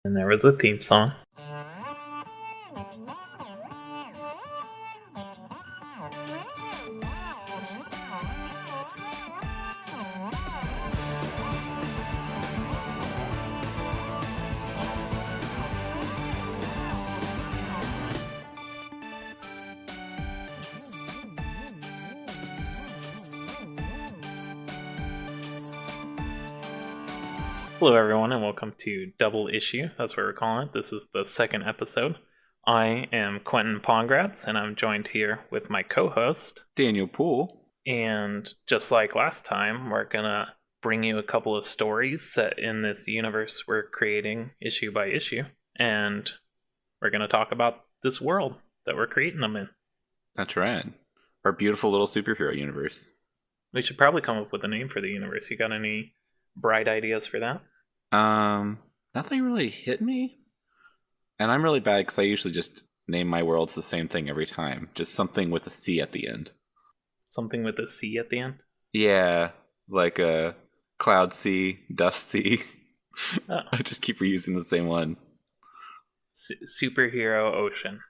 And there was a theme song. Hello, everyone, and welcome to Double Issue. That's what we're calling it. This is the second episode. I am Quentin Pongratz, and I'm joined here with my co-host, Daniel Poole. And just like last time, we're gonna bring you a couple of stories set in this universe we're creating issue by issue, and we're gonna talk about this world that we're creating them in. That's right. Our beautiful little superhero universe. We should probably come up with a name for the universe. You got any bright ideas for that? Nothing really hit me. And I'm really bad because I usually just name my worlds the same thing every time. Just something with a C at the end. Something with a C at the end? Yeah, like a cloud sea, dust sea. Oh. I just keep reusing the same one. Superhero Ocean.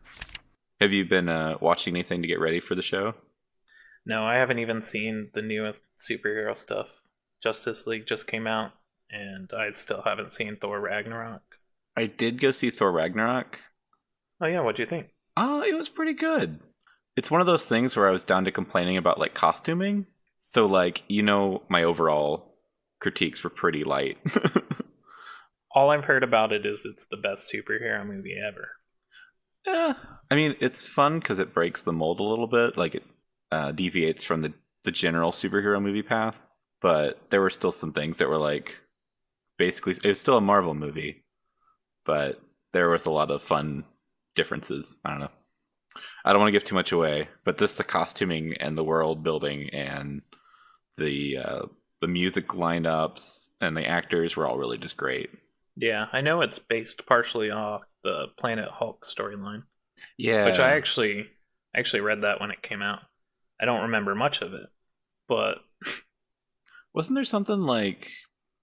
Have you been watching anything to get ready for the show? No, I haven't even seen the newest superhero stuff. Justice League just came out, and I still haven't seen Thor Ragnarok. I did go see Thor Ragnarok. Oh yeah, what'd you think? It was pretty good. It's one of those things where I was down to complaining about like costuming. So like, my overall critiques were pretty light. All I've heard about it is it's the best superhero movie ever. Yeah, I mean, it's fun because it breaks the mold a little bit. Like it deviates from the general superhero movie path. But there were still some things that were like, basically, it was still a Marvel movie, but there was a lot of fun differences. I don't know. I don't want to give too much away, but the costuming and the world building and the music lineups and the actors were all really just great. Yeah, I know it's based partially off the Planet Hulk storyline. Yeah, which I actually read that when it came out. I don't remember much of it, but wasn't there something like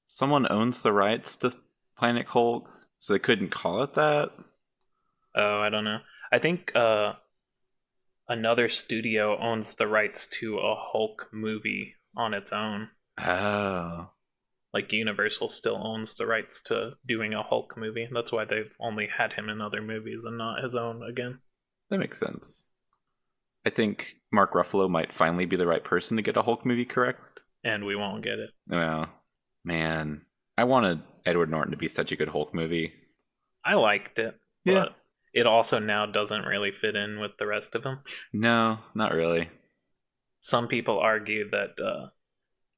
someone owns the rights to Planet Hulk, so they couldn't call it that? Oh, I don't know. I think another studio owns the rights to a Hulk movie on its own. Oh. Like Universal still owns the rights to doing a Hulk movie. That's why they've only had him in other movies and not his own again. That makes sense. I think Mark Ruffalo might finally be the right person to get a Hulk movie correct. And we won't get it. Well, man, I wanted Edward Norton to be such a good Hulk movie. I liked it, yeah. But it also now doesn't really fit in with the rest of them. No, not really. Some people argue that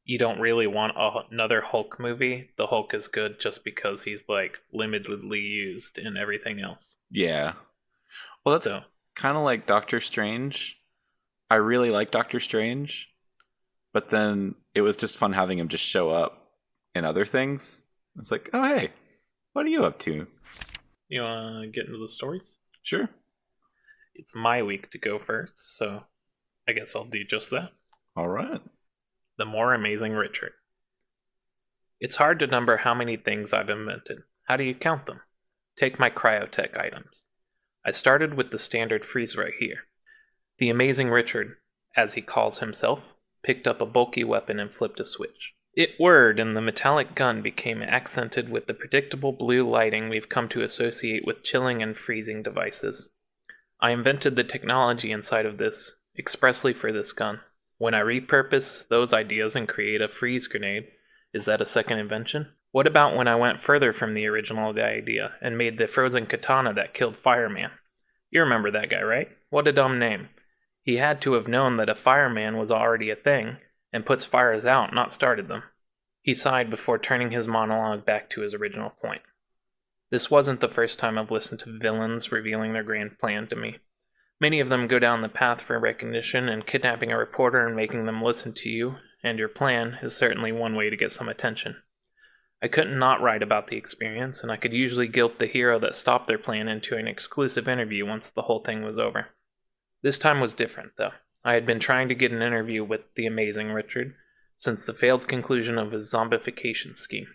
you don't really want another Hulk movie. The Hulk is good just because he's like limitedly used in everything else. Yeah. Well, that's kind of like Doctor Strange. I really like Doctor Strange. But then it was just fun having him just show up in other things. It's like, oh, hey, what are you up to? You want to get into the stories? Sure. It's my week to go first, so I guess I'll do just that. All right. The More Amazing Richard. It's hard to number how many things I've invented. How do you count them? Take my cryotech items. I started with the standard freeze right here. The Amazing Richard, as he calls himself, picked up a bulky weapon and flipped a switch. It whirred, and the metallic gun became accented with the predictable blue lighting we've come to associate with chilling and freezing devices. I invented the technology inside of this expressly for this gun. When I repurpose those ideas and create a freeze grenade, is that a second invention? What about when I went further from the original idea and made the frozen katana that killed Fireman? You remember that guy, right? What a dumb name. He had to have known that a fireman was already a thing, and puts fires out, not started them. He sighed before turning his monologue back to his original point. This wasn't the first time I've listened to villains revealing their grand plan to me. Many of them go down the path for recognition, and kidnapping a reporter and making them listen to you and your plan is certainly one way to get some attention. I couldn't not write about the experience, and I could usually guilt the hero that stopped their plan into an exclusive interview once the whole thing was over. This time was different, though. I had been trying to get an interview with the Amazing Richard since the failed conclusion of his zombification scheme.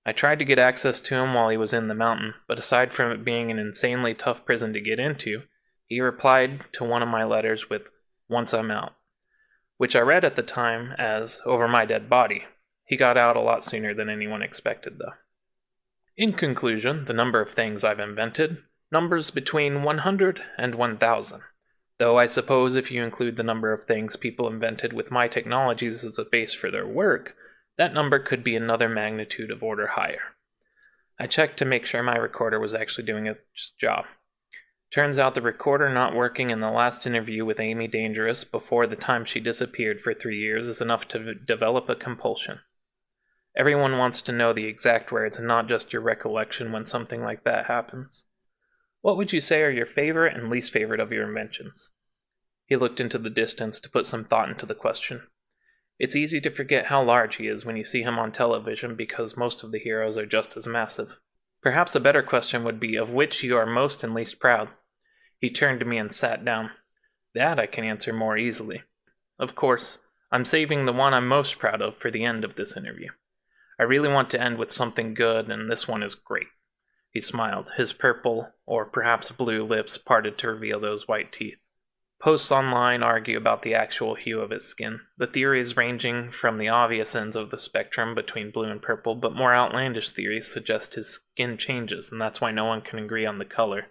I tried to get access to him while he was in the mountain, but aside from it being an insanely tough prison to get into, he replied to one of my letters with, "Once I'm out," which I read at the time as, "over my dead body." He got out a lot sooner than anyone expected, though. In conclusion, the number of things I've invented numbers between 100 and 1,000. Though I suppose if you include the number of things people invented with my technologies as a base for their work, that number could be another magnitude of order higher. I checked to make sure my recorder was actually doing its job. Turns out the recorder not working in the last interview with Amy Dangerous before the time she disappeared for 3 years is enough to develop a compulsion. Everyone wants to know the exact words and not just your recollection when something like that happens. What would you say are your favorite and least favorite of your inventions? He looked into the distance to put some thought into the question. It's easy to forget how large he is when you see him on television because most of the heroes are just as massive. Perhaps a better question would be of which you are most and least proud. He turned to me and sat down. That I can answer more easily. Of course, I'm saving the one I'm most proud of for the end of this interview. I really want to end with something good, and this one is great. He smiled, his purple, or perhaps blue lips parted to reveal those white teeth. Posts online argue about the actual hue of his skin, the theories ranging from the obvious ends of the spectrum between blue and purple, but more outlandish theories suggest his skin changes, and that's why no one can agree on the color,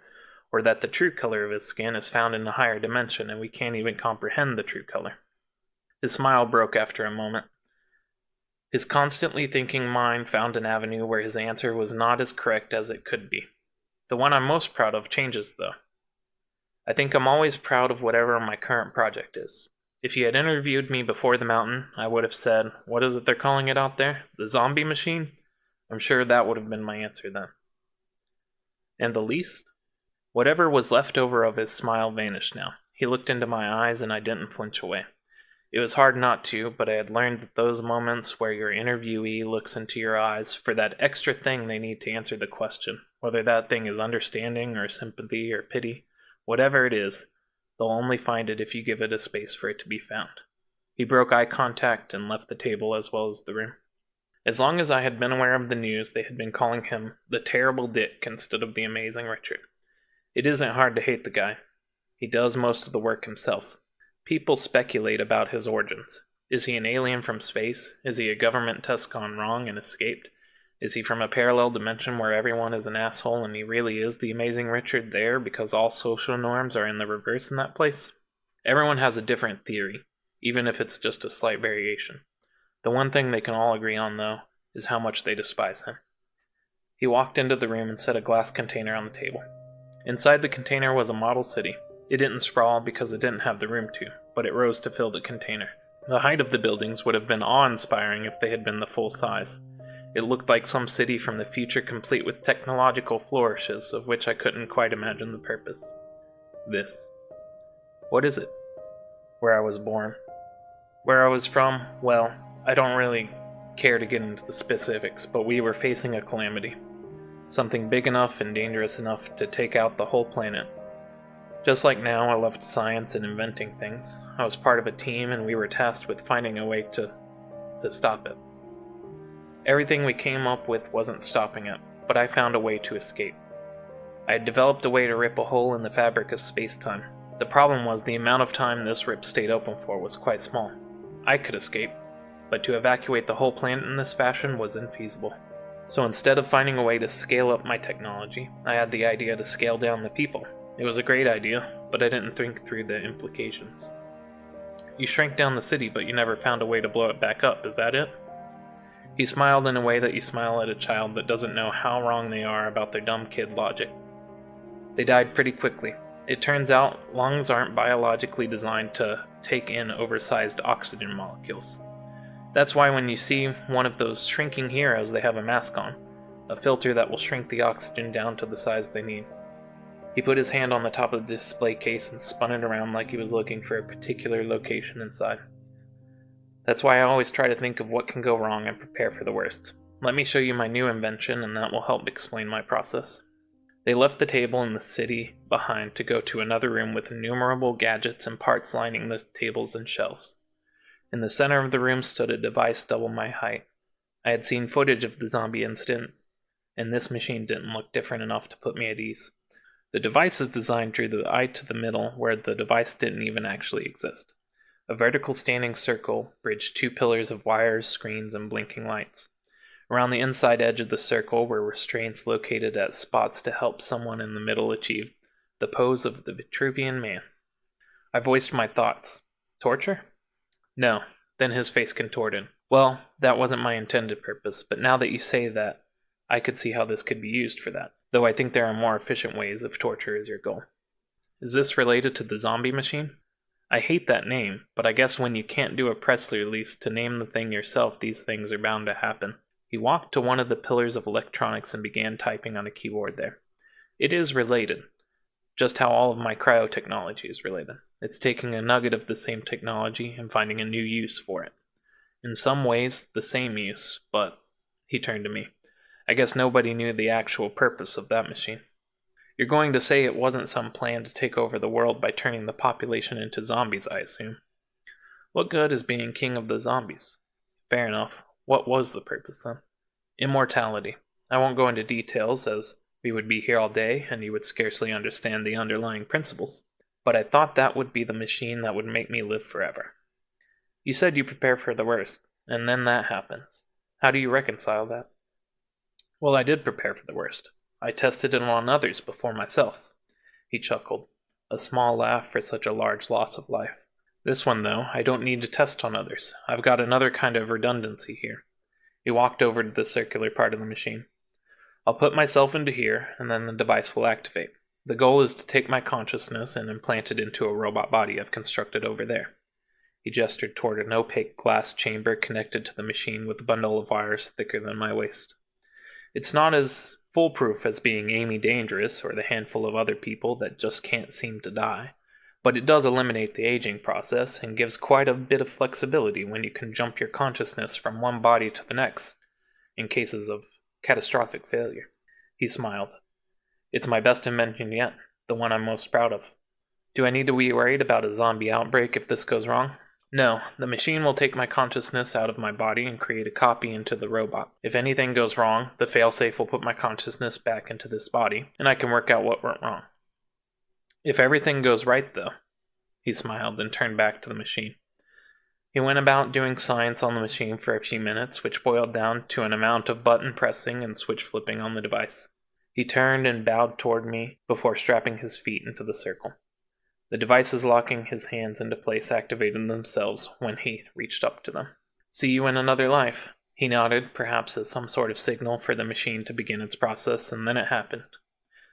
or that the true color of his skin is found in a higher dimension, and we can't even comprehend the true color. His smile broke after a moment. His constantly thinking mind found an avenue where his answer was not as correct as it could be. The one I'm most proud of changes, though. I think I'm always proud of whatever my current project is. If you had interviewed me before the mountain, I would have said, what is it they're calling it out there? The zombie machine? I'm sure that would have been my answer then. And the least? Whatever was left over of his smile vanished now. He looked into my eyes and I didn't flinch away. It was hard not to, but I had learned that those moments where your interviewee looks into your eyes for that extra thing they need to answer the question, whether that thing is understanding or sympathy or pity, whatever it is, they'll only find it if you give it a space for it to be found. He broke eye contact and left the table as well as the room. As long as I had been aware of the news, they had been calling him the Terrible Dick instead of the Amazing Richard. It isn't hard to hate the guy. He does most of the work himself. People speculate about his origins. Is he an alien from space? Is he a government test gone wrong and escaped? Is he from a parallel dimension where everyone is an asshole and he really is the Amazing Richard there because all social norms are in the reverse in that place? Everyone has a different theory, even if it's just a slight variation. The one thing they can all agree on, though, is how much they despise him. He walked into the room and set a glass container on the table. Inside the container was a model city. It didn't sprawl because it didn't have the room to, but it rose to fill the container. The height of the buildings would have been awe-inspiring if they had been the full size. It looked like some city from the future complete with technological flourishes of which I couldn't quite imagine the purpose. This. What is it? Where I was born. Where I was from, well, I don't really care to get into the specifics, but we were facing a calamity. Something big enough and dangerous enough to take out the whole planet. Just like now, I loved science and inventing things. I was part of a team and we were tasked with finding a way to stop it. Everything we came up with wasn't stopping it, but I found a way to escape. I had developed a way to rip a hole in the fabric of space-time. The problem was the amount of time this rip stayed open for was quite small. I could escape, but to evacuate the whole planet in this fashion was infeasible. So instead of finding a way to scale up my technology, I had the idea to scale down the people. It was a great idea, but I didn't think through the implications. You shrank down the city, but you never found a way to blow it back up, is that it? He smiled in a way that you smile at a child that doesn't know how wrong they are about their dumb kid logic. They died pretty quickly. It turns out lungs aren't biologically designed to take in oversized oxygen molecules. That's why when you see one of those shrinking heroes, they have a mask on, a filter that will shrink the oxygen down to the size they need. He put his hand on the top of the display case and spun it around like he was looking for a particular location inside. That's why I always try to think of what can go wrong and prepare for the worst. Let me show you my new invention and that will help explain my process. They left the table and the city behind to go to another room with innumerable gadgets and parts lining the tables and shelves. In the center of the room stood a device double my height. I had seen footage of the zombie incident, and this machine didn't look different enough to put me at ease. The device's design drew the eye to the middle, where the device didn't even actually exist. A vertical standing circle bridged 2 pillars of wires, screens, and blinking lights. Around the inside edge of the circle were restraints located at spots to help someone in the middle achieve the pose of the Vitruvian Man. I voiced my thoughts. Torture? No. Then his face contorted. Well, that wasn't my intended purpose, but now that you say that, I could see how this could be used for that, though I think there are more efficient ways if torture is your goal. Is this related to the zombie machine? I hate that name, but I guess when you can't do a press release to name the thing yourself, these things are bound to happen. He walked to one of the pillars of electronics and began typing on a keyboard there. It is related, just how all of my cryotechnology is related. It's taking a nugget of the same technology and finding a new use for it. In some ways, the same use, but... He turned to me. I guess nobody knew the actual purpose of that machine. You're going to say it wasn't some plan to take over the world by turning the population into zombies, I assume. What good is being king of the zombies? Fair enough. What was the purpose then? Immortality. I won't go into details, as we would be here all day and you would scarcely understand the underlying principles. But I thought that would be the machine that would make me live forever. You said you prepare for the worst, and then that happens. How do you reconcile that? Well, I did prepare for the worst. I tested it on others before myself. He chuckled. A small laugh for such a large loss of life. This one, though, I don't need to test on others. I've got another kind of redundancy here. He walked over to the circular part of the machine. I'll put myself into here, and then the device will activate. The goal is to take my consciousness and implant it into a robot body I've constructed over there. He gestured toward an opaque glass chamber connected to the machine with a bundle of wires thicker than my waist. It's not as foolproof as being Amy Dangerous or the handful of other people that just can't seem to die, but it does eliminate the aging process and gives quite a bit of flexibility when you can jump your consciousness from one body to the next, in cases of catastrophic failure. He smiled. It's my best invention yet, the one I'm most proud of. Do I need to be worried about a zombie outbreak if this goes wrong? No, the machine will take my consciousness out of my body and create a copy into the robot. If anything goes wrong, the failsafe will put my consciousness back into this body, and I can work out what went wrong. If everything goes right, though, he smiled and turned back to the machine. He went about doing science on the machine for a few minutes, which boiled down to an amount of button pressing and switch flipping on the device. He turned and bowed toward me before strapping his feet into the circle. The devices locking his hands into place activated themselves when he reached up to them. See you in another life. He nodded, perhaps as some sort of signal for the machine to begin its process, and then it happened.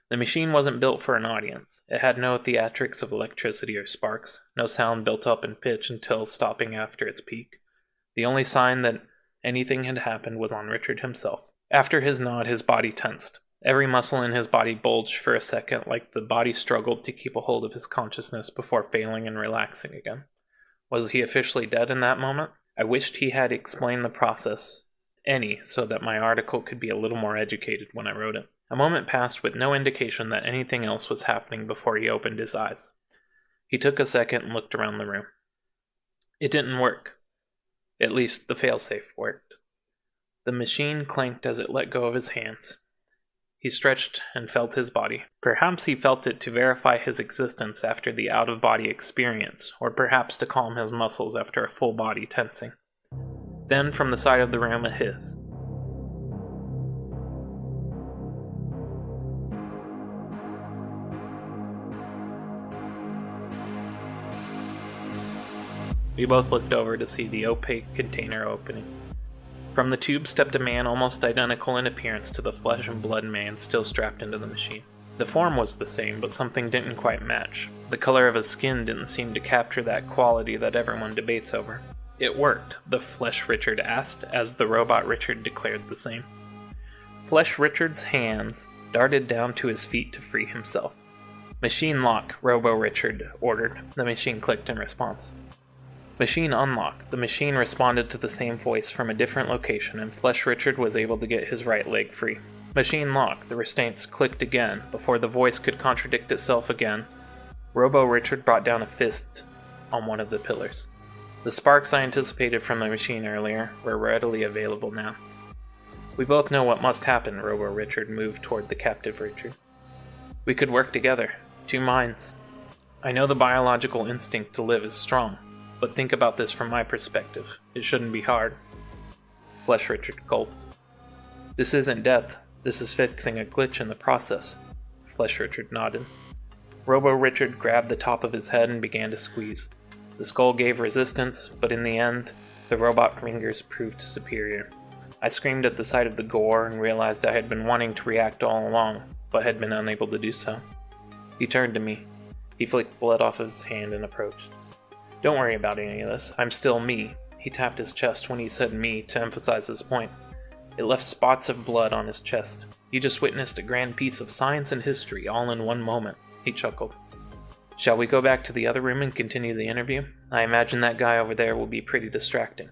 The machine wasn't built for an audience. It had no theatrics of electricity or sparks, no sound built up in pitch until stopping after its peak. The only sign that anything had happened was on Richard himself. After his nod, his body tensed. Every muscle in his body bulged for a second, like the body struggled to keep a hold of his consciousness before failing and relaxing again. Was he officially dead in that moment? I wished he had explained the process, so that my article could be a little more educated when I wrote it. A moment passed with no indication that anything else was happening before he opened his eyes. He took a second and looked around the room. It didn't work. At least the failsafe worked. The machine clanked as it let go of his hands. He stretched and felt his body. Perhaps he felt it to verify his existence after the out-of-body experience, or perhaps to calm his muscles after a full body tensing. Then, from the side of the room, a hiss. We both looked over to see the opaque container opening. From the tube stepped a man almost identical in appearance to the flesh and blood man still strapped into the machine. The form was the same, but something didn't quite match. The color of his skin didn't seem to capture that quality that everyone debates over. It worked, the Flesh Richard asked, as the Robot Richard declared the same. Flesh Richard's hands darted down to his feet to free himself. Machine lock, Robo Richard ordered. The machine clicked in response. Machine unlock. The machine responded to the same voice from a different location, and Flesh Richard was able to get his right leg free. Machine lock. The restraints clicked again. Before the voice could contradict itself again, Robo Richard brought down a fist on one of the pillars. The sparks I anticipated from the machine earlier were readily available now. We both know what must happen, Robo Richard moved toward the captive Richard. We could work together, two minds. I know the biological instinct to live is strong, but think about this from my perspective. It shouldn't be hard. Flesh Richard gulped. This isn't death. This is fixing a glitch in the process. Flesh Richard nodded. Robo Richard grabbed the top of his head and began to squeeze. The skull gave resistance, but in the end, the robot fingers proved superior. I screamed at the sight of the gore and realized I had been wanting to react all along, but had been unable to do so. He turned to me. He flicked blood off his hand and approached. Don't worry about any of this. I'm still me. He tapped his chest when he said me to emphasize his point. It left spots of blood on his chest. You just witnessed a grand piece of science and history all in one moment. He chuckled. Shall we go back to the other room and continue the interview? I imagine that guy over there will be pretty distracting.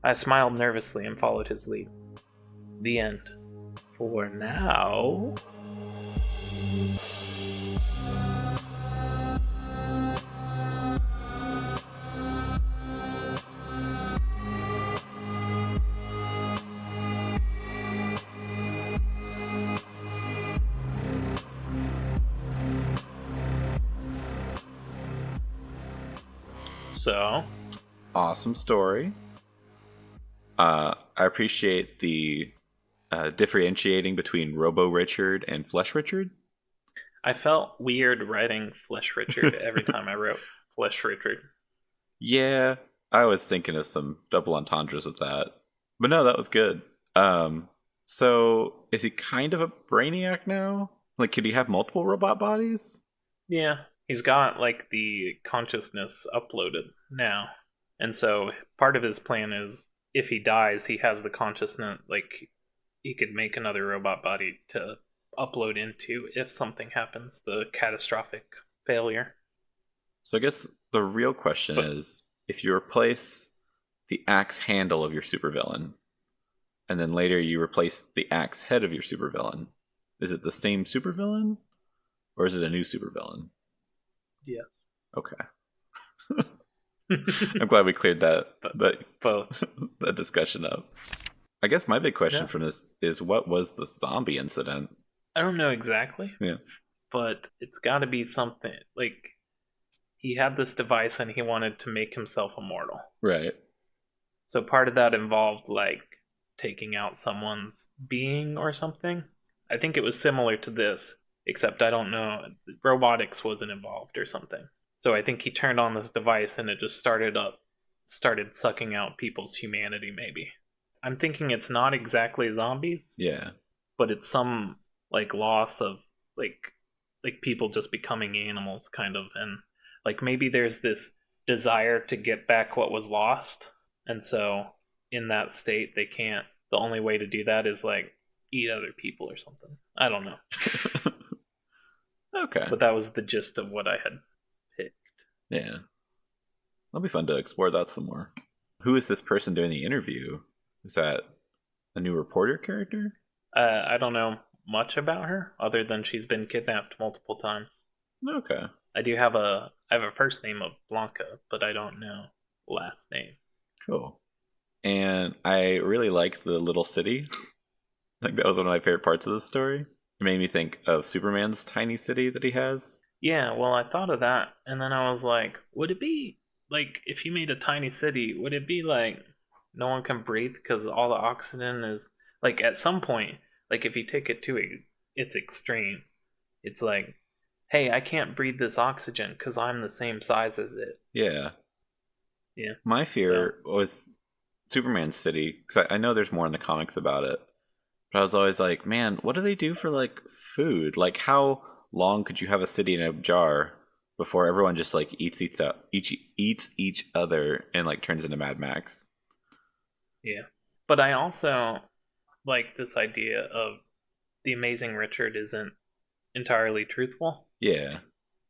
I smiled nervously and followed his lead. The end. For now... So, awesome story. I appreciate the differentiating between Robo Richard and Flesh Richard. I felt weird writing Flesh Richard every time I wrote Flesh Richard. Yeah, I was thinking of some double entendres with that. But no, that was good. So, is he kind of a brainiac now? Like, could he have multiple robot bodies? Yeah. He's got, like, the consciousness uploaded now. And so part of his plan is, if he dies, he has the consciousness, like, he could make another robot body to upload into if something happens, the catastrophic failure. So I guess the real question is, if you replace the axe handle of your supervillain, and then later you replace the axe head of your supervillain, is it the same supervillain? Or is it a new supervillain? Yes. Okay. I'm glad we cleared both that discussion up. I guess my big question from this is, what was the zombie incident? I don't know exactly. Yeah. But it's got to be something. Like, he had this device and he wanted to make himself immortal. Right. So part of that involved, like, taking out someone's being or something. I think it was similar to this. Except I don't know, robotics wasn't involved or something. So I think he turned on this device and it just started sucking out people's humanity, maybe. I'm thinking it's not exactly zombies. Yeah. But it's some, like, loss of, like people just becoming animals, kind of. And, like, maybe there's this desire to get back what was lost. And so, in that state, they can't. The only way to do that is, like, eat other people or something. I don't know. Okay. But that was the gist of what I had picked. Yeah. That'll be fun to explore that some more. Who is this person doing the interview? Is that a new reporter character? I don't know much about her, other than she's been kidnapped multiple times. Okay. I have a first name of Blanca, but I don't know last name. Cool. And I really like the little city. Like, that was one of my favorite parts of the story. It made me think of Superman's tiny city that he has. Yeah, well, I thought of that, and then I was like, would it be, like, if you made a tiny city, would it be, like, no one can breathe because all the oxygen is, like, at some point, like, if you take it to its extreme, it's like, hey, I can't breathe this oxygen because I'm the same size as it. Yeah. Yeah. My fear with Superman's city, because I know there's more in the comics about it, but I was always like, man, what do they do for, like, food? Like, how long could you have a city in a jar before everyone just, like, eats each other and, like, turns into Mad Max? Yeah. But I also like this idea of the Amazing Richard isn't entirely truthful. Yeah.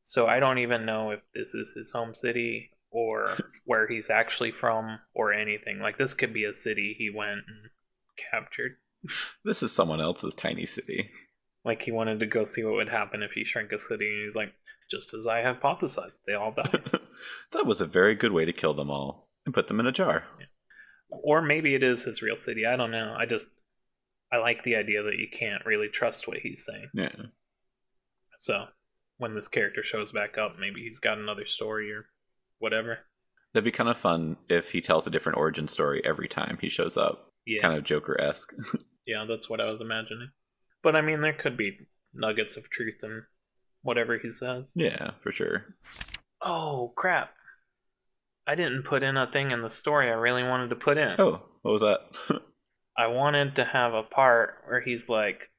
So I don't even know if this is his home city or where he's actually from or anything. Like, this could be a city he went and captured. This is someone else's tiny city. Like, he wanted to go see what would happen if he shrank a city, and he's like, just as I hypothesized, they all died. That was a very good way to kill them all and put them in a jar. Yeah. Or maybe it is his real city. I don't know. I like the idea that you can't really trust what he's saying. Yeah. So when this character shows back up, maybe he's got another story or whatever. That'd be kind of fun if he tells a different origin story every time he shows up. Yeah. Kind of Joker-esque. Yeah, that's what I was imagining. But I mean, there could be nuggets of truth in whatever he says. Yeah, for sure. Oh, crap. I didn't put in a thing in the story I really wanted to put in. Oh, what was that? I wanted to have a part where he's like,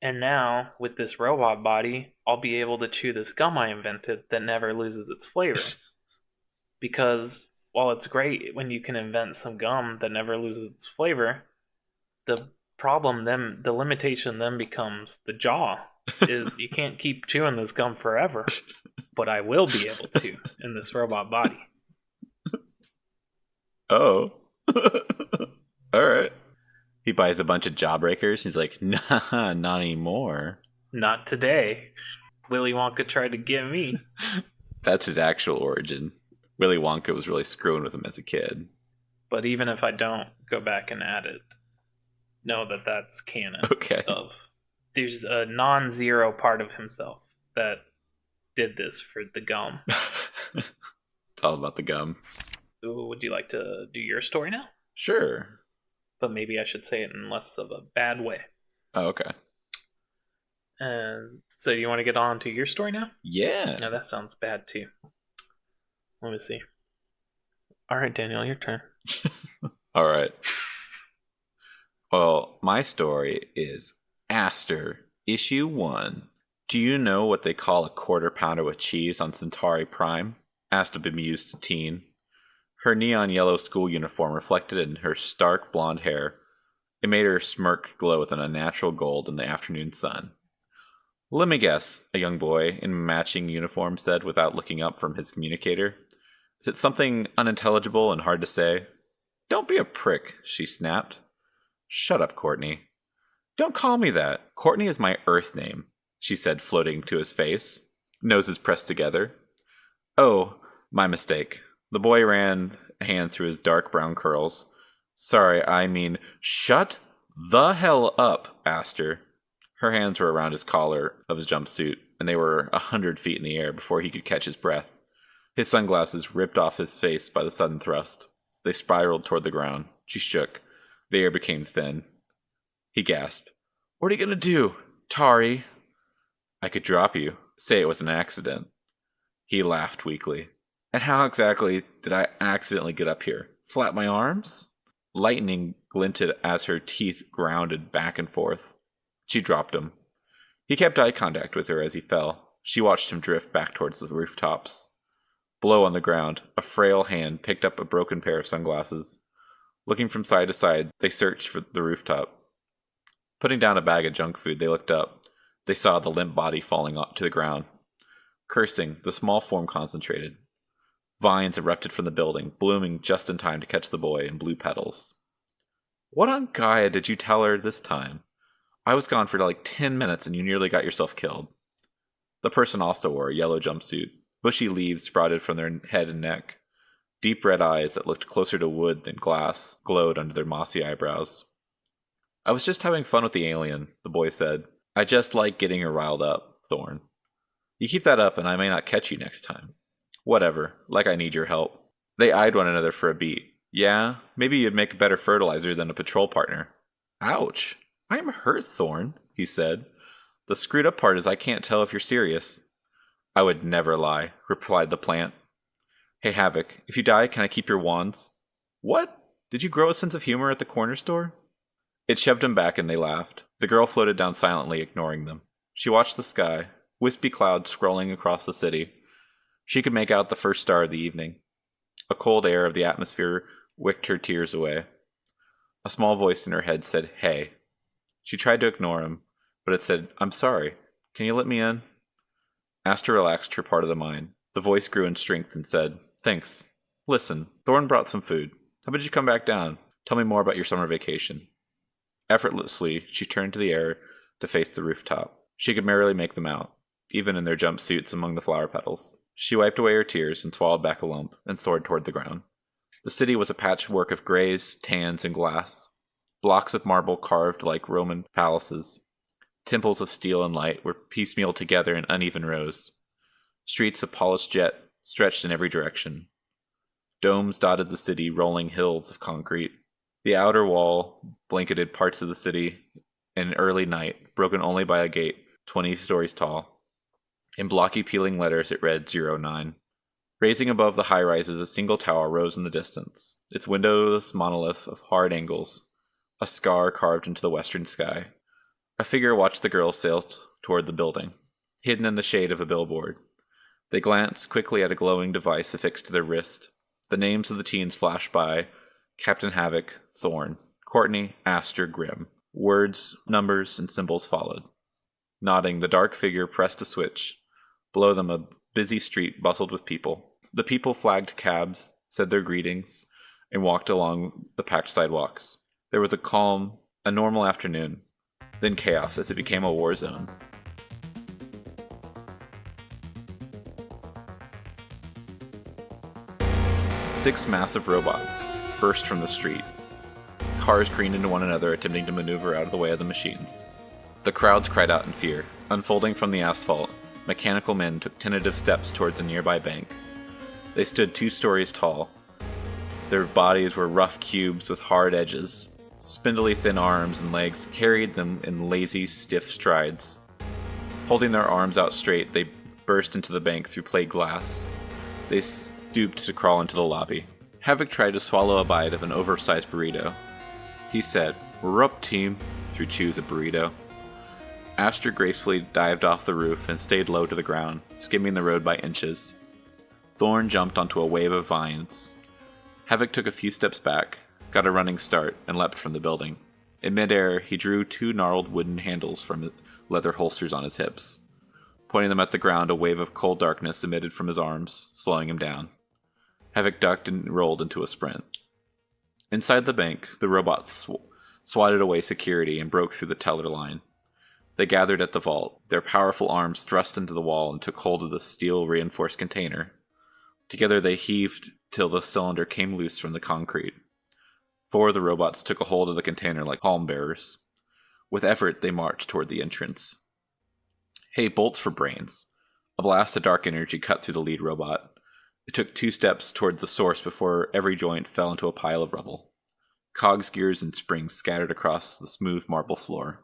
and now, with this robot body, I'll be able to chew this gum I invented that never loses its flavor. Because while it's great when you can invent some gum that never loses its flavor, the problem then, the limitation then becomes the jaw. Is you can't keep chewing this gum forever, but I will be able to in this robot body. Oh. Alright. He buys a bunch of jawbreakers. He's like, nah, not anymore. Not today. Willy Wonka tried to get me. That's his actual origin. Willy Wonka was really screwing with him as a kid. But even if I don't go back and add it, know that that's canon. Okay. There's a non-zero part of himself that did this for the gum. It's all about the gum. Ooh, would you like to do your story now? Sure. But maybe I should say it in less of a bad way. Oh, okay. And so you want to get on to your story now? Yeah. No, that sounds bad too. Let me see. All right, Daniel, your turn. All right. Well, my story is Aster, Issue 1. Do you know what they call a quarter pounder with cheese on Centauri Prime? Asked a bemused teen. Her neon yellow school uniform reflected in her stark blonde hair. It made her smirk glow with an unnatural gold in the afternoon sun. Let me guess, a young boy in matching uniform said without looking up from his communicator. Is it something unintelligible and hard to say? Don't be a prick, she snapped. Shut up, Courtney. Don't call me that. Courtney is my Earth name, she said, floating to his face, noses pressed together. Oh, my mistake. The boy ran a hand through his dark brown curls. Sorry, I mean, shut the hell up, Aster. Her hands were around his collar of his jumpsuit, and they were 100 feet in the air before he could catch his breath. His sunglasses ripped off his face by the sudden thrust. They spiraled toward the ground. She shook. The air became thin. He gasped. What are you going to do, Tari? I could drop you. Say it was an accident. He laughed weakly. And how exactly did I accidentally get up here? Flap my arms? Lightning glinted as her teeth grounded back and forth. She dropped him. He kept eye contact with her as he fell. She watched him drift back towards the rooftops. Below on the ground, a frail hand picked up a broken pair of sunglasses. Looking from side to side, they searched for the rooftop. Putting down a bag of junk food, they looked up. They saw the limp body falling to the ground. Cursing, the small form concentrated. Vines erupted from the building, blooming just in time to catch the boy in blue petals. What on Gaia did you tell her this time? I was gone for like 10 minutes and you nearly got yourself killed. The person also wore a yellow jumpsuit. Bushy leaves sprouted from their head and neck. Deep red eyes that looked closer to wood than glass glowed under their mossy eyebrows. I was just having fun with the alien, the boy said. I just like getting her riled up, Thorn. You keep that up and I may not catch you next time. Whatever, like I need your help. They eyed one another for a beat. Yeah, maybe you'd make a better fertilizer than a patrol partner. Ouch. I'm hurt, Thorn, he said. The screwed up part is I can't tell if you're serious. I would never lie, replied the plant. Hey, Havoc, if you die, can I keep your wands? What? Did you grow a sense of humor at the corner store? It shoved him back and they laughed. The girl floated down silently, ignoring them. She watched the sky, wispy clouds scrolling across the city. She could make out the first star of the evening. A cold air of the atmosphere wicked her tears away. A small voice in her head said, hey. She tried to ignore him, but it said, I'm sorry. Can you let me in? Aster relaxed her part of the mind. The voice grew in strength and said, thanks. Listen, Thorn brought some food. How about you come back down? Tell me more about your summer vacation. Effortlessly, she turned to the air to face the rooftop. She could merrily make them out, even in their jumpsuits among the flower petals. She wiped away her tears and swallowed back a lump and soared toward the ground. The city was a patchwork of grays, tans, and glass. Blocks of marble carved like Roman palaces. Temples of steel and light were piecemealed together in uneven rows. Streets of polished jet stretched in every direction. Domes dotted the city, rolling hills of concrete. The outer wall blanketed parts of the city in early night, broken only by a gate 20 stories tall. In blocky peeling letters it read 09. Raising above the high-rises, a single tower rose in the distance, its windowless monolith of hard angles, a scar carved into the western sky. A figure watched the girls sail toward the building, hidden in the shade of a billboard. They glanced quickly at a glowing device affixed to their wrist. The names of the teens flashed by: Captain Havoc, Thorn, Courtney, Aster, Grimm. Words, numbers, and symbols followed. Nodding, the dark figure pressed a switch. Below them, a busy street bustled with people. The people flagged cabs, said their greetings, and walked along the packed sidewalks. There was a calm, a normal afternoon, then chaos as it became a war zone. Six massive robots burst from the street. Cars careened into one another, attempting to maneuver out of the way of the machines. The crowds cried out in fear. Unfolding from the asphalt, mechanical men took tentative steps towards a nearby bank. They stood 2 stories tall. Their bodies were rough cubes with hard edges. Spindly thin arms and legs carried them in lazy, stiff strides. Holding their arms out straight, they burst into the bank through plate glass. They stooped to crawl into the lobby. Havoc tried to swallow a bite of an oversized burrito. He said, "We're up, team," through chews of burrito. Aster gracefully dived off the roof and stayed low to the ground, skimming the road by inches. Thorn jumped onto a wave of vines. Havoc took a few steps back, got a running start, and leapt from the building. In midair, he drew 2 gnarled wooden handles from leather holsters on his hips. Pointing them at the ground, a wave of cold darkness emitted from his arms, slowing him down. Havoc ducked and rolled into a sprint. Inside the bank, the robots swatted away security and broke through the teller line. They gathered at the vault, their powerful arms thrust into the wall and took hold of the steel-reinforced container. Together they heaved till the cylinder came loose from the concrete. 4 of the robots took a hold of the container like palm-bearers. With effort, they marched toward the entrance. "Hey, bolts for brains." A blast of dark energy cut through the lead robot. It took 2 steps toward the source before every joint fell into a pile of rubble. Cogs, gears, and springs scattered across the smooth marble floor.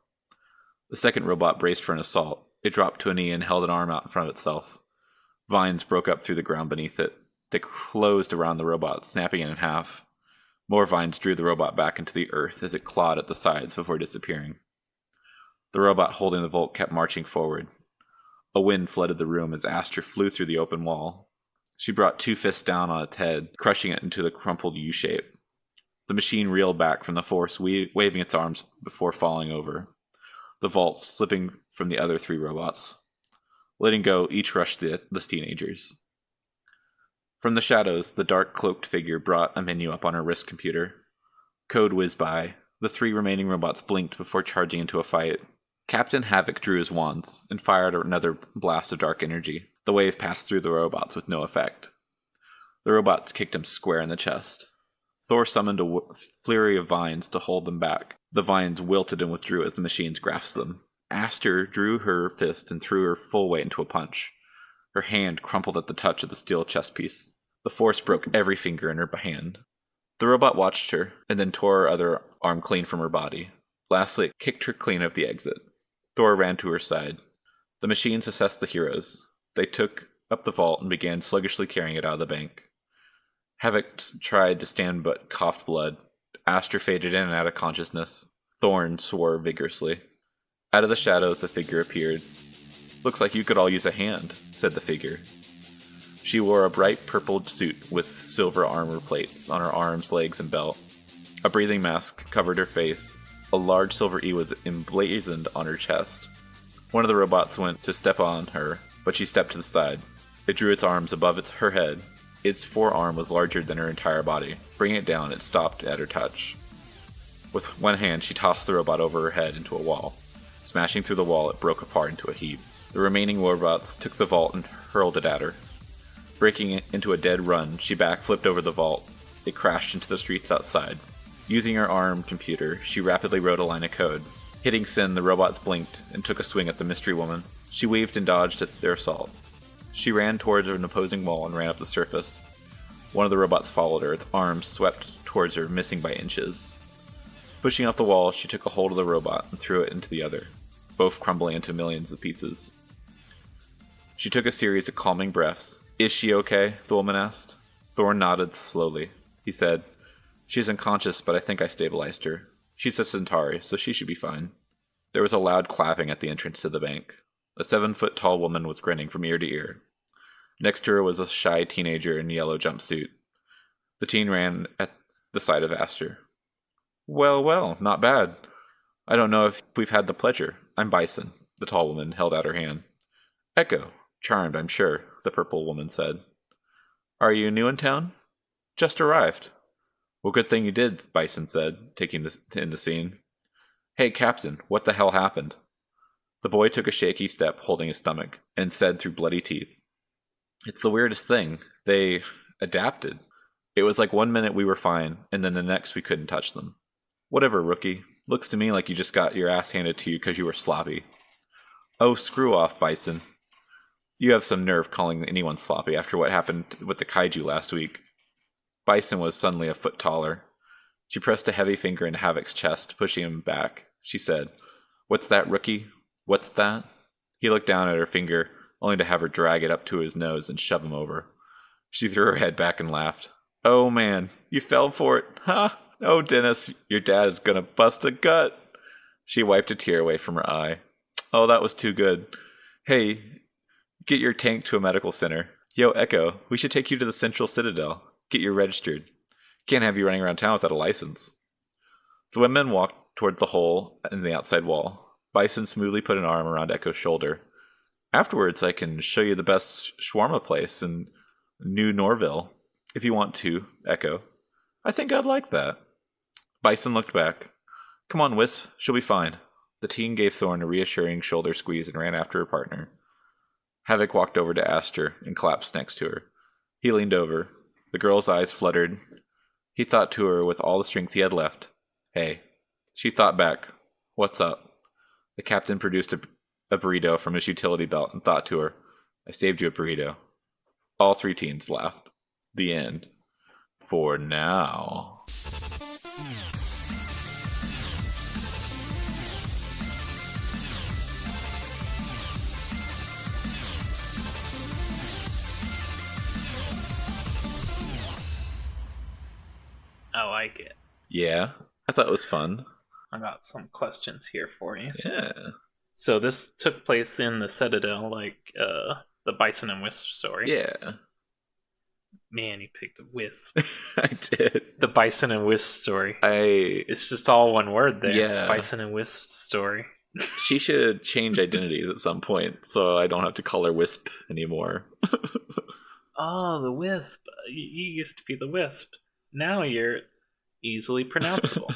The second robot braced for an assault. It dropped to a knee and held an arm out in front of itself. Vines broke up through the ground beneath it. They closed around the robot, snapping it in half. More vines drew the robot back into the earth as it clawed at the sides before disappearing. The robot holding the vault kept marching forward. A wind flooded the room as Aster flew through the open wall. She brought 2 fists down on its head, crushing it into the crumpled U-shape. The machine reeled back from the force, waving its arms before falling over. The vault slipping from the other 3 robots. Letting go, each rushed the teenagers. From the shadows, the dark cloaked figure brought a menu up on her wrist computer. Code whizzed by. The 3 remaining robots blinked before charging into a fight. Captain Havoc drew his wands and fired another blast of dark energy. The wave passed through the robots with no effect. The robots kicked him square in the chest. Thor summoned a flurry of vines to hold them back. The vines wilted and withdrew as the machines grasped them. Aster drew her fist and threw her full weight into a punch. Her hand crumpled at the touch of the steel chest piece. The force broke every finger in her hand. The robot watched her, and then tore her other arm clean from her body. Lastly, it kicked her clean of the exit. Thor ran to her side. The machines assessed the heroes. They took up the vault and began sluggishly carrying it out of the bank. Havoc tried to stand but coughed blood. Aster faded in and out of consciousness. Thorn swore vigorously. Out of the shadows, a figure appeared. "Looks like you could all use a hand," said the figure. She wore a bright purple suit with silver armor plates on her arms, legs, and belt. A breathing mask covered her face. A large silver E was emblazoned on her chest. One of the robots went to step on her, but she stepped to the side. It drew its arms above her head. Its forearm was larger than her entire body. Bringing it down, it stopped at her touch. With one hand, she tossed the robot over her head into a wall. Smashing through the wall, it broke apart into a heap. The remaining robots took the vault and hurled it at her. Breaking it into a dead run, she backflipped over the vault. It crashed into the streets outside. Using her ARM computer, she rapidly wrote a line of code. Hitting send, the robots blinked and took a swing at the mystery woman. She weaved and dodged at their assault. She ran towards an opposing wall and ran up the surface. One of the robots followed her, its arms swept towards her, missing by inches. Pushing off the wall, she took a hold of the robot and threw it into the other, both crumbling into millions of pieces. She took a series of calming breaths. "Is she okay?" the woman asked. Thorne nodded slowly. He said, "She's unconscious, but I think I stabilized her. She's a Centauri, so she should be fine." There was a loud clapping at the entrance to the bank. A 7-foot-tall woman was grinning from ear to ear. Next to her was a shy teenager in a yellow jumpsuit. The teen ran at the side of Aster. Well, well, not bad. I don't know if we've had the pleasure. I'm Bison." The tall woman held out her hand. "Echo. Charmed, I'm sure," the purple woman said. "Are you new in town?" "Just arrived." "Well, good thing you did," Bison said, taking in the scene. "Hey, Captain, what the hell happened?" The boy took a shaky step, holding his stomach, and said through bloody teeth, "It's the weirdest thing. They adapted. It was like 1 minute we were fine, and then the next we couldn't touch them." "Whatever, rookie. Looks to me like you just got your ass handed to you because you were sloppy." "Oh, screw off, Bison. You have some nerve calling anyone sloppy after what happened with the kaiju last week." Bison was suddenly a foot taller. She pressed a heavy finger in Havoc's chest, pushing him back. She said, "What's that, rookie? What's that?" He looked down at her finger, only to have her drag it up to his nose and shove him over. She threw her head back and laughed. "Oh man, you fell for it, huh? Oh, Dennis, your dad is gonna bust a gut." She wiped a tear away from her eye. "Oh, that was too good. Hey, get your tank to a medical center. Yo, Echo, we should take you to the Central Citadel. Get you registered. Can't have you running around town without a license." The women walked toward the hole in the outside wall. Bison smoothly put an arm around Echo's shoulder. "Afterwards, I can show you the best shawarma place in New Norville, if you want to, Echo." "I think I'd like that." Bison looked back. "Come on, Wisp. She'll be fine." The teen gave Thorne a reassuring shoulder squeeze and ran after her partner. Havoc walked over to Aster and collapsed next to her. He leaned over. The girl's eyes fluttered. He thought to her with all the strength he had left. "Hey." She thought back. "What's up?" The captain produced a burrito from his utility belt and thought to her, "I saved you a burrito." All three teens laughed. The end. For now. I like it. Yeah, I thought it was fun. I got some questions here for you. Yeah. So this took place in the Citadel, like the Bison and Wisp story. Yeah. Man, you picked a Wisp. I did. The Bison and Wisp story. It's just all one word there. Yeah. Bison and Wisp story. She should change identities at some point so I don't have to call her Wisp anymore. Oh, the Wisp. You used to be the Wisp. Now you're easily pronounceable.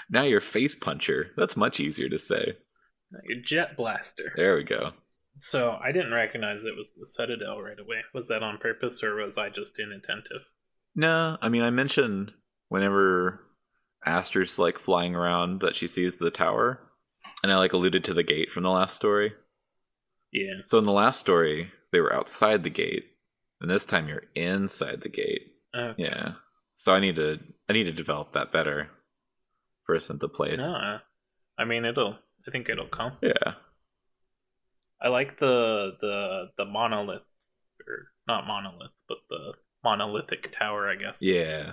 Now you're Face Puncher. That's much easier to say. Now you're Jet Blaster. There we go. So I didn't recognize it was the Citadel right away. Was that on purpose or was I just inattentive? No, I mean, I mentioned whenever Aster's like flying around that she sees the tower, and I like alluded to the gate from the last story. Yeah. So in the last story, they were outside the gate, and this time you're inside the gate. Okay. Yeah. So I need to develop that better for a sense of place. No, I mean I think it'll come. Yeah. I like the monolith, or not monolith, but the monolithic tower, I guess. Yeah.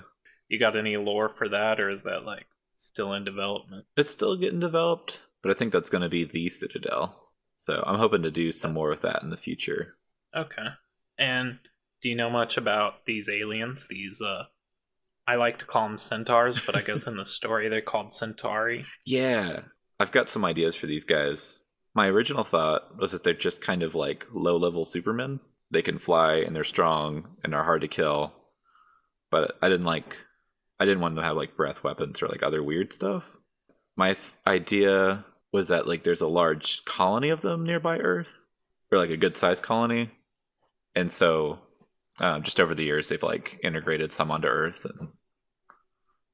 You got any lore for that, or is that like still in development? It's still getting developed, but I think that's going to be the Citadel. So I'm hoping to do some more with that in the future. Okay. And do you know much about these aliens? These I like to call them centaurs, but I guess in the story they're called Centauri. Yeah. I've got some ideas for these guys. My original thought was that they're just kind of like low-level Supermen. They can fly and they're strong and are hard to kill. But I didn't want them to have like breath weapons or like other weird stuff. My idea was that like there's a large colony of them nearby Earth, or like a good-sized colony. And so just over the years they've like integrated some onto Earth, and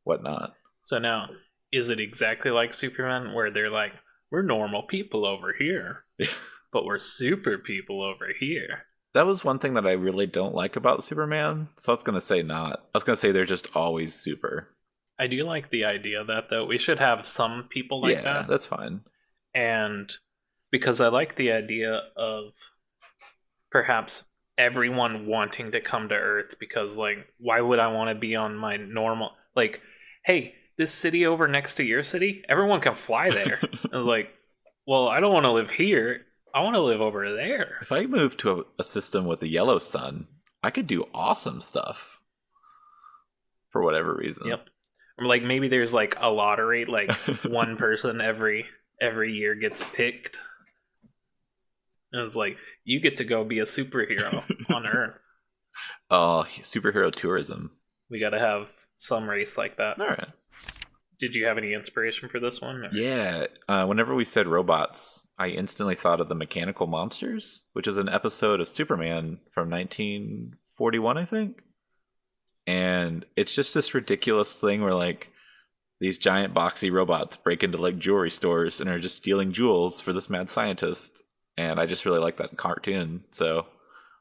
whatnot. So now, is it exactly like Superman, where they're like, we're normal people over here, but we're super people over here? That was one thing that I really don't like about Superman. So I was gonna say not. I was gonna say they're just always super. I do like the idea of that, though. We should have some people like Yeah, that. that's fine. And because I like the idea of perhaps everyone wanting to come to Earth, because, like, why would I want to be on my normal, like, hey, this city over next to your city, everyone can fly there. I was like, well, I don't want to live here. I want to live over there. If I move to a system with a yellow sun, I could do awesome stuff. For whatever reason. Yep. Or like maybe there's like a lottery, like one person every year gets picked. And it's like, you get to go be a superhero on Earth. Oh, superhero tourism. We got to have some race like that. All right. Did you have any inspiration for this one? Or? Yeah. Whenever we said robots, I instantly thought of the Mechanical Monsters, which is an episode of Superman from 1941, I think. And it's just this ridiculous thing where, like, these giant boxy robots break into, like, jewelry stores and are just stealing jewels for this mad scientist. And I just really like that cartoon. So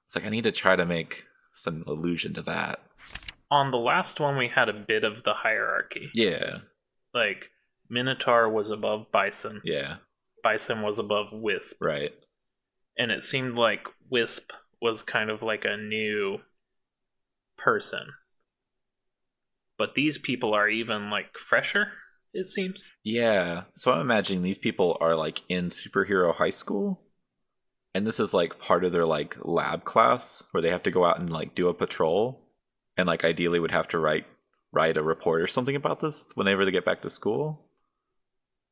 it's like, I need to try to make some allusion to that. On the last one, we had a bit of the hierarchy. Yeah. Like, Minotaur was above Bison. Yeah. Bison was above Wisp. Right. And it seemed like Wisp was kind of like a new person. But these people are even, like, fresher, it seems. Yeah. So I'm imagining these people are, like, in superhero high school. And this is, like, part of their, like, lab class where they have to go out and, like, do a patrol. And, like, ideally would have to write a report or something about this whenever they get back to school.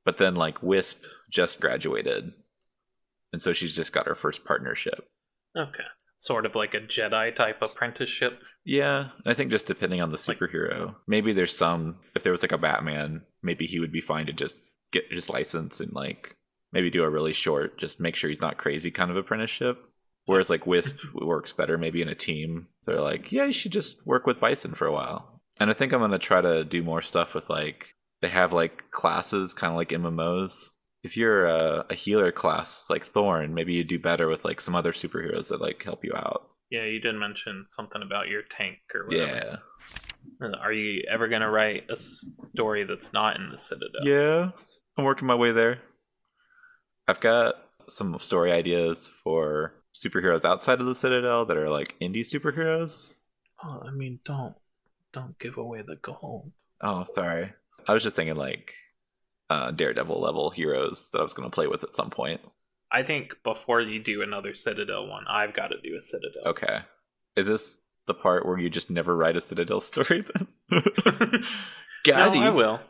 But then, like, Wisp just graduated. And so she's just got her first partnership. Okay. Sort of like a Jedi type apprenticeship. Yeah, I think just depending on the superhero. Maybe there's some, if there was like a Batman, maybe he would be fine to just get his license and like maybe do a really short, just make sure he's not crazy kind of apprenticeship. Whereas like Wisp works better maybe in a team. They're like, yeah, you should just work with Bison for a while. And I think I'm going to try to do more stuff with like, they have like classes kind of like MMOs. If you're a healer class like Thorn, maybe you do better with like some other superheroes that like help you out. Yeah, you did mention something about your tank or whatever. Yeah. Are you ever going to write a story that's not in the Citadel? Yeah, I'm working my way there. I've got some story ideas for superheroes outside of the Citadel that are like indie superheroes. Oh, I mean, don't give away the gold. Oh, sorry. I was just thinking like Daredevil level heroes that I was going to play with at some point. I think before you do another Citadel one, I've got to do a Citadel. Okay. Is this the part where you just never write a Citadel story then? No, I will.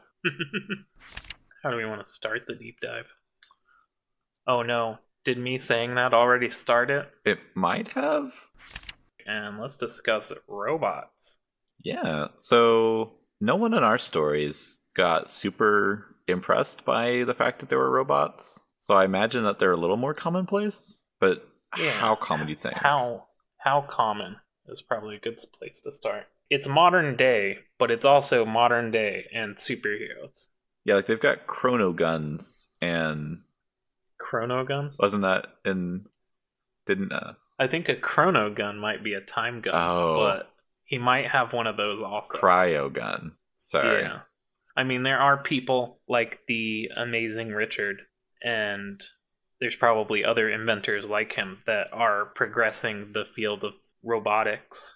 How do we want to start the deep dive? Oh no, did me saying that already start it? It might have. And let's discuss robots. Yeah, so no one in our stories got super impressed by the fact that there were robots. So I imagine that they're a little more commonplace, but Yeah. how common do you think? How common is probably a good place to start. It's modern day, but it's also modern day and superheroes. Yeah, like they've got chrono guns and Chrono guns? wasn't that in didn't I think a chrono gun might be a time gun, but he might have one of those also. cryo gun. Sorry. Yeah. I mean, there are people like the amazing Richard, and there's probably other inventors like him that are progressing the field of robotics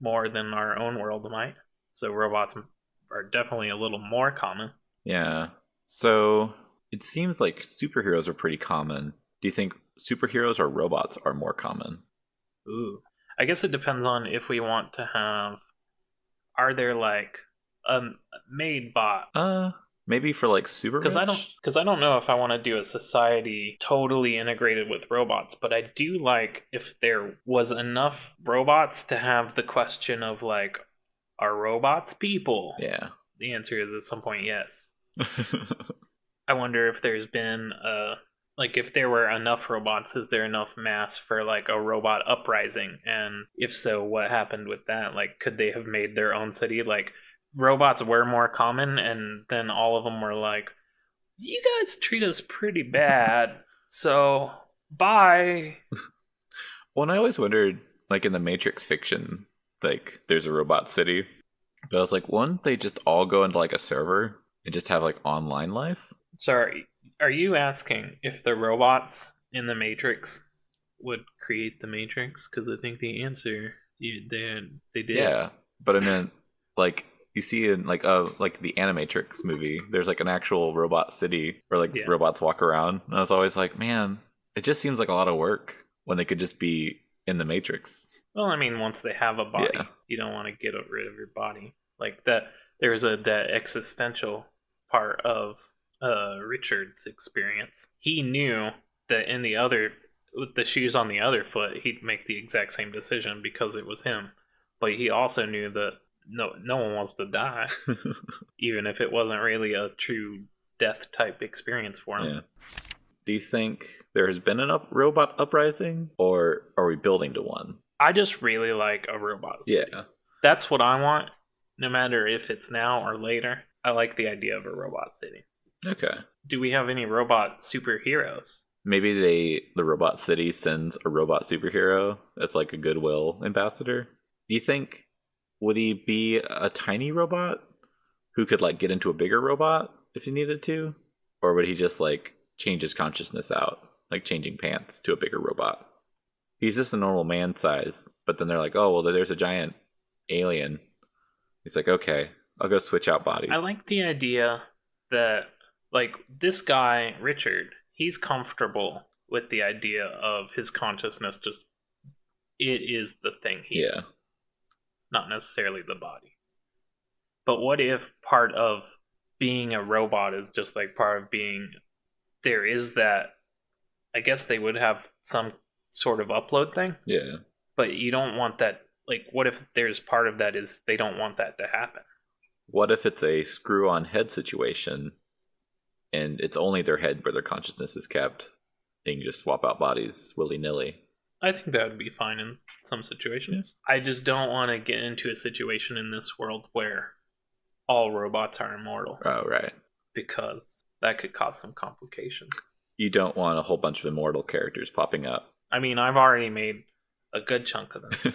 more than our own world might. So robots are definitely a little more common. Yeah. So it seems like superheroes are pretty common. Do you think superheroes or robots are more common? Ooh. I guess it depends on if we want to have... Are there like a maid bot? Maybe for like super Because I don't know if I want to do a society totally integrated with robots, but I do like if there was enough robots to have the question of like, are robots people? Yeah. The answer is at some point yes. I wonder if there's been like if there were enough robots, is there enough mass for like a robot uprising? And if so, what happened with that? Like, could they have made their own city? Like, robots were more common, and then all of them were like, "You guys treat us pretty bad, so bye." Well, and I always wondered, like in the Matrix fiction, like there's a robot city, but I was like, wouldn't they just all go into like a server and just have like online life? Sorry, are you asking if the robots in the Matrix would create the Matrix? Because I think the answer they did. Yeah, but I meant like you see in like the Animatrix movie, there's like an actual robot city where like Yeah. robots walk around, and I was always like, man, it just seems like a lot of work when they could just be in the Matrix. Well, I mean, once they have a body, Yeah. you don't want to get rid of your body. Like that, there's that existential part of Richard's experience. He knew that in the other, with the shoes on the other foot, he'd make the exact same decision because it was him. But he also knew that no one wants to die, even if it wasn't really a true death type experience for him. Yeah. Do you think there has been an robot uprising, or are we building to one? I just really like a robot city. Yeah. That's what I want, no matter if it's now or later. I like the idea of a robot city. Okay. Do we have any robot superheroes? Maybe the robot city sends a robot superhero as like a goodwill ambassador. Do you think would he be a tiny robot who could like get into a bigger robot if he needed to, or would he just like change his consciousness out, like changing pants to a bigger robot? He's just a normal man size, but then they're like, oh well, there's a giant alien. He's like, okay, I'll go switch out bodies. I like the idea that, like, this guy, Richard, he's comfortable with the idea of his consciousness just, it is the thing he is. Not necessarily the body. But what if part of being a robot is just like part of being, there is that, I guess they would have some sort of upload thing. Yeah. But you don't want that, like, what if there's part of that is they don't want that to happen? What if it's a screw-on head situation, and it's only their head where their consciousness is kept, and you can just swap out bodies willy-nilly? I think that would be fine in some situations. I just don't want to get into a situation in this world where all robots are immortal. Oh, right. Because that could cause some complications. You don't want a whole bunch of immortal characters popping up. I mean, I've already made a good chunk of them.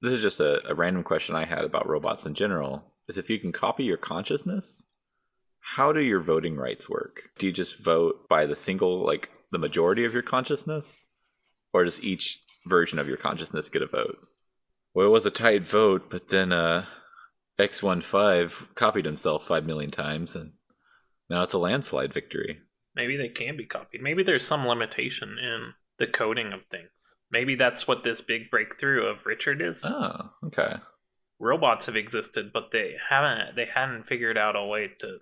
This is just a random question I had about robots in general, is if you can copy your consciousness, how do your voting rights work? Do you just vote by the majority of your consciousness? Or does each version of your consciousness get a vote? Well, it was a tight vote, but then X15 copied himself 5 million times, and now it's a landslide victory. Maybe they can be copied. Maybe there's some limitation in the coding of things. Maybe that's what this big breakthrough of Richard is. Oh, okay. Robots have existed, but they hadn't figured out a way to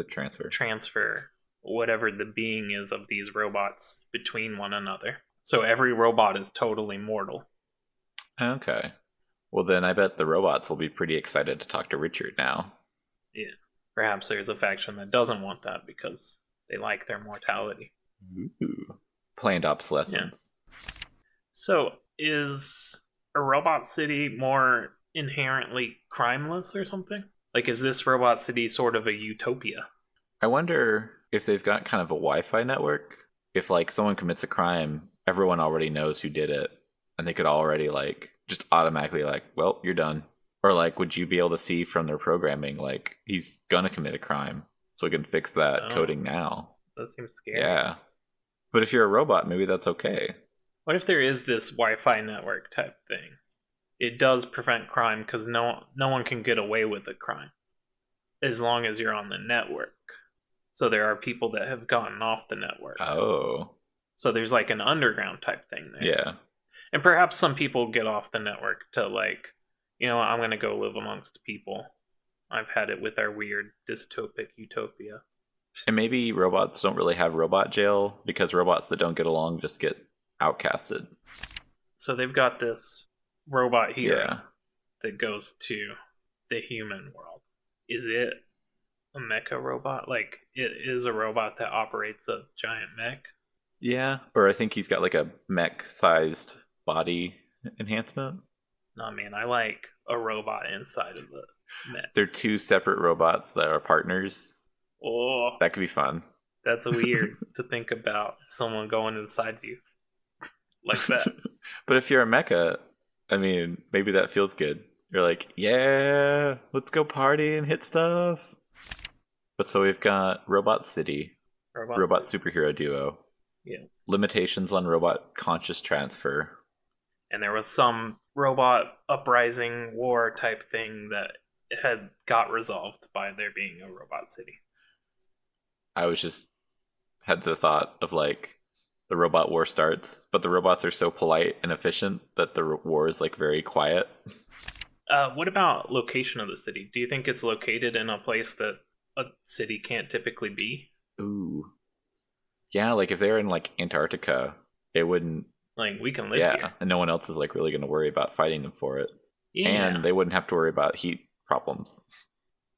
transfer whatever the being is of these robots between one another. So every robot is totally mortal. Okay. Well, then I bet the robots will be pretty excited to talk to Richard now. Yeah. Perhaps there's a faction that doesn't want that because they like their mortality. Ooh. Planned obsolescence. Yeah. So, is a robot city more inherently crimeless or something? Like, is this robot city sort of a utopia? I wonder if they've got kind of a Wi-Fi network. If, like, someone commits a crime, everyone already knows who did it, and they could already, like, just automatically, like, well, you're done. Or, like, would you be able to see from their programming, like, he's gonna commit a crime, so we can fix that coding now? That seems scary. Yeah. But if you're a robot, maybe that's okay. What if there is this Wi-Fi network type thing? It does prevent crime because no one can get away with a crime as long as you're on the network. So there are people that have gotten off the network. Oh. So there's like an underground type thing there. Yeah. And perhaps some people get off the network to like, I'm going to go live amongst people. I've had it with our weird dystopic utopia. And maybe robots don't really have robot jail because robots that don't get along just get outcasted. So they've got this robot here that goes to the human world. Is it a mecha robot? Like, it is a robot that operates a giant mech? Yeah, or I think he's got like a mech-sized body enhancement. No, man, I like a robot inside of They're two separate robots that are partners. Oh, That could be fun. that's weird to think about someone going inside you like that. But if you're a mecha, I mean, maybe that feels good. You're like, yeah, let's go party and hit stuff. But so we've got Robot City, Robot Superhero Duo. Yeah. Limitations on robot conscious transfer. And there was some robot uprising war type thing that had got resolved by there being a robot city. I was just had the thought of like the robot war starts, but the robots are so polite and efficient that the war is like very quiet. What about location of the city? Do you think it's located in a place that a city can't typically be? Ooh. Yeah, like if they're in like Antarctica, it wouldn't. Like we can live here. And no one else is like really going to worry about fighting them for it. Yeah. And they wouldn't have to worry about heat problems.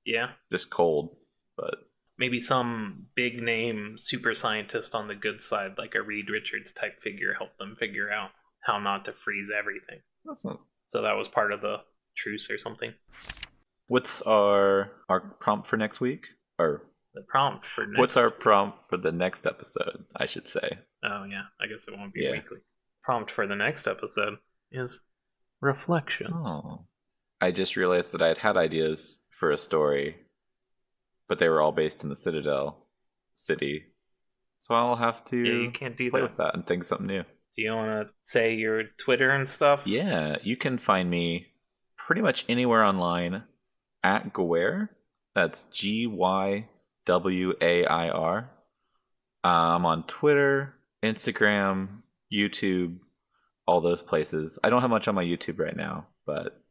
Yeah. Just cold, but maybe some big name super scientist on the good side, like a Reed Richards type figure, helped them figure out how not to freeze everything. That sounds. So that was part of the truce or something. What's our prompt for next week? Or the prompt for next what's our prompt for the next episode, I should say. Oh yeah, I guess it won't be weekly. Prompt for the next episode is reflections. Oh. I just realized that I had ideas for a story, but they were all based in the Citadel city. So I'll have to you can't do play that. with that and think of something new. Do you want to say your Twitter and stuff? Yeah, you can find me pretty much anywhere online at Gwair. That's GYWAIR. I'm on Twitter, Instagram, YouTube, all those places. I don't have much on my YouTube right now, but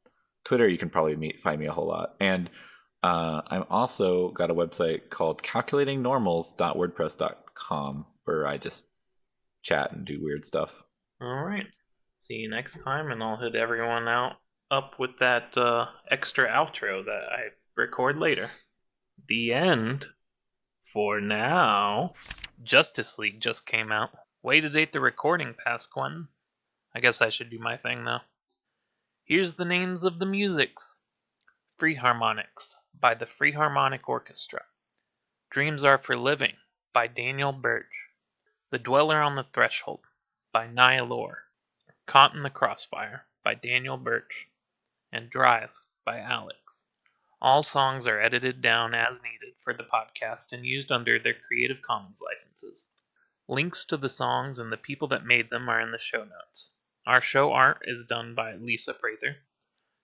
Twitter you can probably find me a whole lot. And I'm also got a website called calculatingnormals.wordpress.com where I just chat and do weird stuff. All right. See you next time, and I'll hit everyone up with that extra outro that I record later. The end. For now. Justice League just came out. Way to date the recording past, Quentin. I guess I should do my thing now. Here's the names of the musics. Freeharmonics by the Freeharmonic Orchestra. Dreams Are for Living by Daniel Birch. The Dweller on the Threshold by Nihilore. Caught in the Crossfire by Daniel Birch. And Drive by Alex. All songs are edited down as needed for the podcast and used under their Creative Commons licenses. Links to the songs and the people that made them are in the show notes. Our show art is done by Lisa Prather.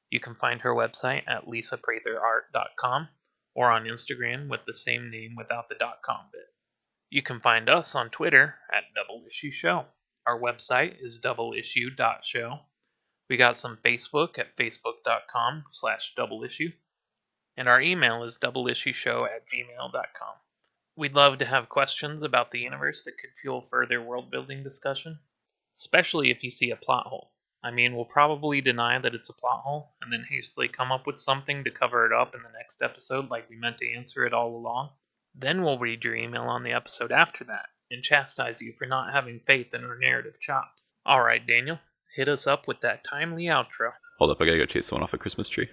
You can find her website at lisapratherart.com or on Instagram with the same name without the .com bit. You can find us on Twitter at Double Issue Show. Our website is doubleissue.show. We got some Facebook at facebook.com/doubleissue. And our email is doubleissueshow@gmail.com. We'd love to have questions about the universe that could fuel further world-building discussion, especially if you see a plot hole. I mean, we'll probably deny that it's a plot hole, and then hastily come up with something to cover it up in the next episode like we meant to answer it all along. Then we'll read your email on the episode after that, and chastise you for not having faith in our narrative chops. Alright, Daniel, hit us up with that timely outro. Hold up, I gotta go chase someone off a Christmas tree.